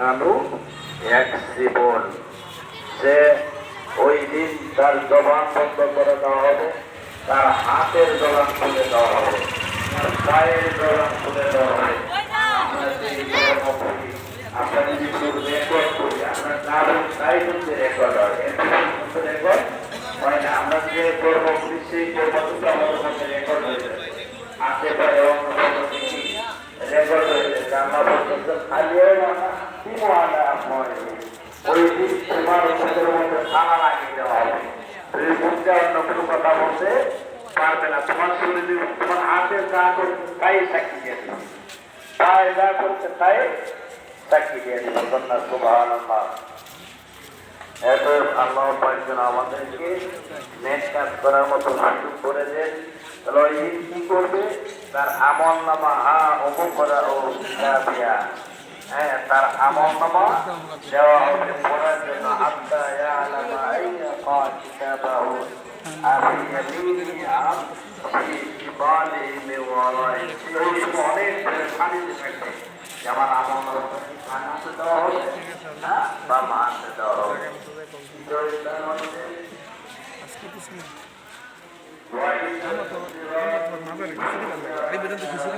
কানু এক জীবন। সে ওই দিন তার জবান বন্ধ করে দেওয়া হবে, তার হাতের জবান খুলে দেওয়া হবে, তার পায়ের জবান খুলে দেওয়া হবে। আমরা যে কর্ম করি, আমরা যদি রেকর্ড করি, আমরা না বলি তাই কিন্তু রেকর্ড হয়, রেকর্ড হয় না। আমরা যে কর্ম করি সেই কর্মটুকু আমাদের মধ্যে রেকর্ড হয়ে যাবে, হাতে পায়ে অন্য রেকর্ড হয়ে যাবে। আমরা বলতে খালিও না কি মহানা হয়, ওই দিন তোমার মুখের মধ্যে তালা লাগিয়ে দেওয়া হবে। তুমি মুখে অন্য কোনো কথা বলতে পারবে না। তোমার শরীরে তোমার হাতে যা করছে তাই সাক্ষী দিয়ে দেবে, পায়ে যা করছে তাই সাক্ষী দিয়ে দেবে। কন্যা সুবহানাল্লাহ। এত আল্লাহ পাকজন আমাদেরকে নেক কাজ করার মতো সুযোগ করে দেন। তাহলে ওই দিন কি করবে? তার আমল নামা অমুক করা ও দিয়া, হ্যাঁ, তার আমল নামা দেওয়া হবে পড়ার জন্য। আত্মা ইয়ালামা আইয়া কিতাবাহু আফি ইয়ামিনি আম ফি শিমালিহি ওয়া রাইহি। ওই অনেক পানিতে থাকবে, যেমন আমল নামা পানিতে দেওয়া হবে না বা মানতে দেওয়া হবে। আমরা তো